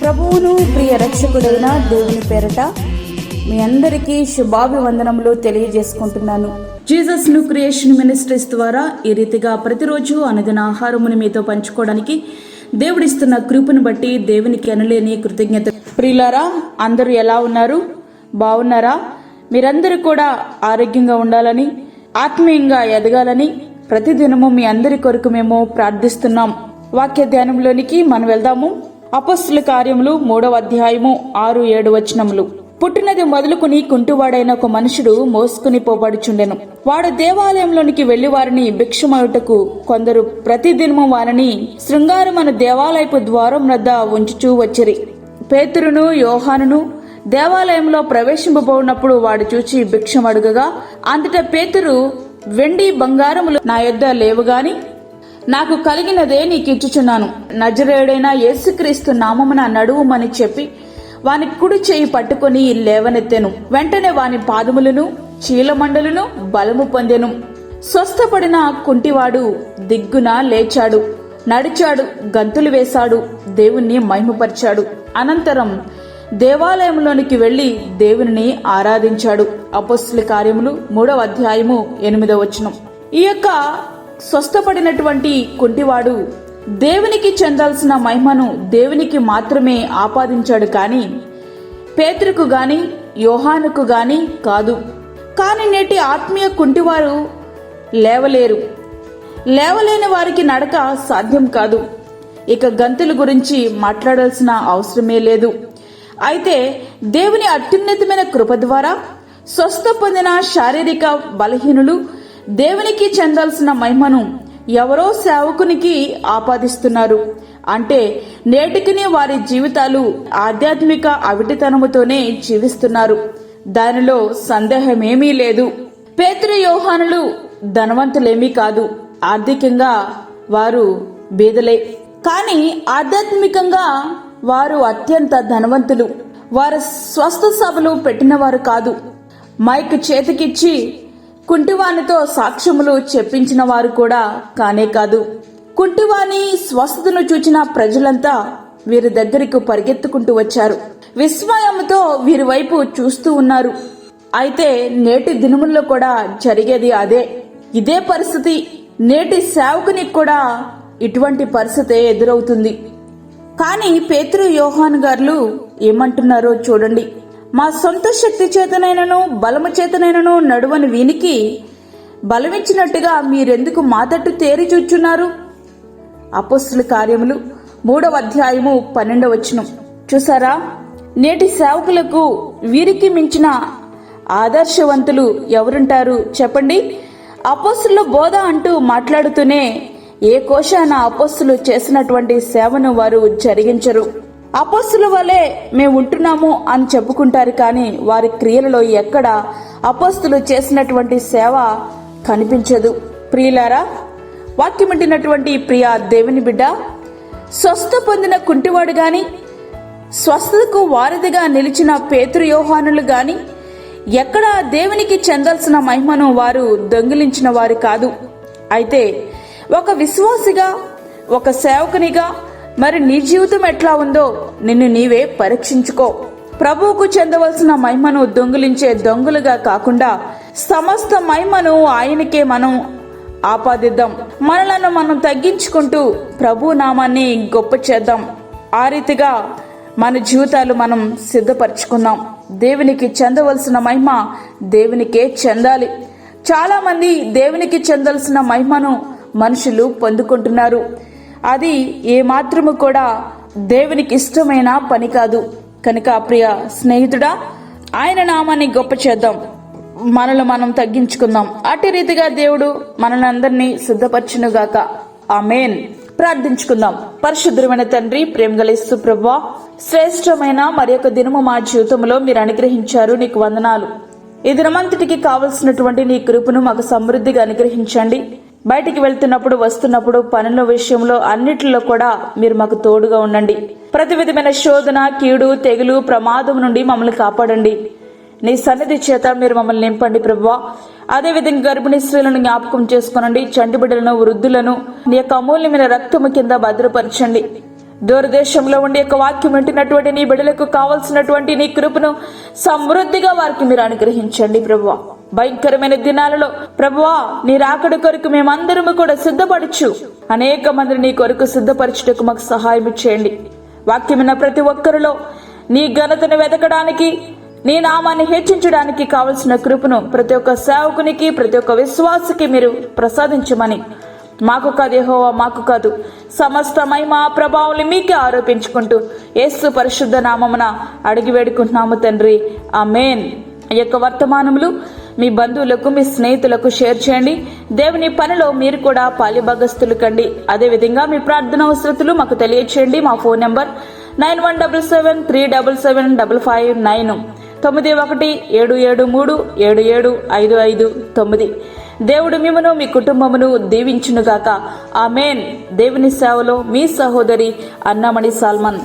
ప్రభువును ప్రియ రక్షకుడైన దేవుని పేరట మీ అందరికీ శుభాభివందనములు తెలియజేసుకుంటున్నాను. జీసస్ న్యూ క్రియేషన్ మినిస్ట్రీస్ ద్వారా ఈ రీతిగా ప్రతిరోజు అనుదిన ఆహారముని మీతో పంచుకోవడానికి దేవుడిస్తున్న కృపను బట్టి దేవునికి ఎనలేని కృతజ్ఞత. ప్రియులారా, అందరూ ఎలా ఉన్నారు? బాగున్నారా? మీరందరూ కూడా ఆరోగ్యంగా ఉండాలని, ఆత్మీయంగా ఎదగాలని ప్రతిదినము మీ అందరి కొరకు మేము ప్రార్థిస్తున్నాం. వాక్య ధ్యానంలోనికి మనం వెళ్దాము. అపొస్తలుల కార్యములు 3వ అధ్యాయము 6-7 వచనములు. పుట్టినది మొదలుకుని కుంటివాడైన ఒక మనుషుడు మోసుకుని పోబడుచుండెను. వాడు దేవాలయంలోనికి వెళ్లి వారిని భిక్షమయుటకు కొందరు ప్రతిదినము వారిని శృంగారమను దేవాలయపు ద్వారం వద్ద ఉంచుచూ వచ్చిరి. పేతురును యోహానును దేవాలయంలో ప్రవేశింపబోనప్పుడు వాడు చూచి భిక్షమడుగగా, అంతటా పేతురు, వెండి బంగారములు నా యొద్ద లేవు గాని నాకు కలిగినదే నీకిచ్చుచున్నాను. నజరేయుడైన యేసుక్రీస్తు నామమున నడువుమని చెప్పి వాని కుడి చేయి పట్టుకుని లేవనెత్తెను. వెంటనే వాని పాదములను చీలమండలను బలము పొందెను. స్వస్థపడిన కుంటివాడు దిగ్గున లేచాడు, నడిచాడు, గంతులు వేశాడు, దేవుణ్ణి మహిమపరిచాడు. అనంతరం దేవాలయంలోనికి వెళ్లి దేవుని ఆరాధించాడు. అపొస్తలుల కార్యములు 3వ అధ్యాయము 8వ వచనం. ఈ యొక్క స్వస్థపడినటువంటి కుంటివాడు దేవునికి చెందాల్సిన మహిమను దేవునికి మాత్రమే ఆపాదించాడు, కానీ పేతురుకు గాని యోహానుకు గాని కాదు. కానీ నేటి ఆత్మీయ కుంటివారు లేవలేరు. లేవలేని వారికి నడక సాధ్యం కాదు. ఇక గంతుల గురించి మాట్లాడాల్సిన అవసరమే లేదు. అయితే దేవుని అత్యున్నతమైన కృప ద్వారా స్వస్థ పొందిన శారీరక బలహీనులు దేవునికి చెందాల్సిన మహిమను ఎవరో సేవకునికి ఆపాదిస్తున్నారు. అంటే నేటికిని వారి జీవితాలు ఆధ్యాత్మిక అవిటితనముతోనే జీవిస్తున్నారు. దానిలో సందేహమేమీ లేదు. పేతురు యోహానులు ధనవంతులేమీ కాదు. ఆర్థికంగా వారు బీదలే, కానీ ఆధ్యాత్మికంగా వారు అత్యంత ధనవంతులు. వారు స్వస్థ సభలు పెట్టినవారు కాదు. మైక్ చేతికిచ్చి కుంటివానితో సాక్ష్యములు చెప్పించిన వారు కూడా కానే కాదు. కుంటివాని స్వస్థతను చూచిన ప్రజలంతా వీరి దగ్గరకు పరిగెత్తుకుంటూ వచ్చారు. విస్మయంతో వీరి వైపు చూస్తూ ఉన్నారు. అయితే నేటి దినముల్లో కూడా జరిగేది అదే. ఇదే పరిస్థితి నేటి సేవకునికి కూడా ఇటువంటి పరిస్థితి ఎదురవుతుంది. కానీ పేతురు యోహాను గారు ఏమంటున్నారో చూడండి. మా సొంత శక్తి చేతనైనను బలము చేతనైనను నడువని వీనికి బలమిచ్చినట్టుగా మీరెందుకు మా తట్టు తేరి చూచున్నారు? అపొస్తలుల కార్యములు 3వ అధ్యాయము 12వ వచనం. చూసారా, నేటి సేవకులకు వీరికి మించిన ఆదర్శవంతులు ఎవరుంటారు చెప్పండి? అపొస్తలుల బోధ అంటూ మాట్లాడుతూనే ఏ కోశాన అపొస్తలులు చేసినటువంటి సేవను వారు జరిగించరు. అపొస్తలుల వలె మేము ఉంటున్నాము అని చెప్పుకుంటారు, కానీ వారి క్రియలలో ఎక్కడ అపొస్తలులు చేసినటువంటి సేవ కనిపించదు. ప్రియులారా, వాక్యమంటినటువంటి ప్రియ దేవుని బిడ్డ, స్వస్థ పొందిన కుంటివాడు గాని స్వస్థతకు వారధిగా నిలిచిన పేతురు యోహానులు గాని ఎక్కడ దేవునికి చెందాల్సిన మహిమను వారు దొంగిలించిన వారు కాదు. అయితే ఒక విశ్వాసిగా, ఒక సేవకునిగా మరి నీ జీవితం ఎట్లా ఉందో నిన్ను నీవే పరీక్షించుకో. ప్రభువుకు చెందవలసిన మహిమను దొంగిలించే దొంగలుగా కాకుండా సమస్త మహిమను ఆయనకే మనం ఆపాదిద్దాం. మనలను మనం తగ్గించుకుంటూ ప్రభు నామాన్ని గొప్ప చేద్దాం. ఆ రీతిగా మన జీవితాలు మనం సిద్ధపరచుకుందాం. దేవునికి చెందవలసిన మహిమ దేవునికే చెందాలి. చాలా మంది దేవునికి చెందాల్సిన మహిమను మనుషులు పొందుకుంటున్నారు. అది ఏమాత్రము కూడా దేవునికి ఇష్టమైన పని కాదు. కనుక ప్రియ స్నేహితుడా, ఆయన నామాన్ని గొప్ప చేద్దాం. మనల్ని మనం తగ్గించుకుందాం. అట్టి రీతిగా దేవుడు మనల్ని అందరినీ సిద్ధపరచునుగాక. ఆమేన్. ప్రార్థించుకుందాం. పరిశుద్ధమైన తండ్రి, ప్రేమగల యేసు ప్రభువా, శ్రేష్టమైన మరి ఒక దినము మా జీవితంలో మీరు అనుగ్రహించారు. నీకు వందనాలు. ఈ దినమంతటికి కావలసినటువంటి నీ కృపను మాకు సమృద్ధిగా అనుగ్రహించండి. బయటికి వెళ్తున్నప్పుడు, వస్తున్నప్పుడు, పనుల విషయంలో అన్నిటిలో కూడా మీరు మాకు తోడుగా ఉండండి. ప్రతి విధమైన శోధన, కీడు, తెగులు, ప్రమాదం నుండి మమ్మల్ని కాపాడండి. నీ సన్నిధి చేత మీరు మమ్మల్ని నింపండి ప్రభువా. అదేవిధంగా గర్భిణీ స్త్రీలను జ్ఞాపకం చేసుకోనండి. చంటి బిడ్డలను, వృద్ధులను నీ యొక్క అమూల్యమైన రక్తము కింద భద్రపరచండి. దూరదేశంలో ఉండి యొక్క వాక్యం వింటున్నటువంటి నీ బిడ్డలకు కావలసినటువంటి నీ కృపను సమృద్ధిగా వారికి మీరు అనుగ్రహించండి ప్రభువా. భయంకరమైన దినాలలో ప్రభువా నీ రాకడ కొరకు మేమందరము కూడా సిద్ధపరచు, అనేక మందిని నీ కొరకు సిద్ధపరచుటకు మాకు సహాయం చేయండి. వాక్యమైన ప్రతి ఒక్కరిలో నీ ఘనతను వెతకడానికి, నీ నామాన్ని హెచ్చించడానికి కావలసిన కృపను ప్రతి ఒక్క సేవకునికి, ప్రతి ఒక్క విశ్వాసకి మీరు ప్రసాదించమని, మాకు కాదు యెహోవా, మాకు కాదు, సమస్త మహిమ ప్రభావాలు మీకే ఆరోపించుకుంటూ యేసు పరిశుద్ధ నామమున అడిగి వేడుకుంటున్నాము తండ్రి, ఆమేన్. ఈ యొక్క వర్తమానములు మీ బంధువులకు, మీ స్నేహితులకు షేర్ చేయండి. దేవుని పనిలో మీరు కూడా పాలిభాగస్తులు కండి. అదేవిధంగా మీ ప్రార్థన అవసరతలు మాకు తెలియచేయండి. మా ఫోన్ నంబర్ 9177375559 9177375559. దేవుడు మిమ్మను మీ కుటుంబమును దీవించునుగాక. ఆమేన్. దేవుని సేవలో మీ సహోదరి అన్నామణి సాల్మన్.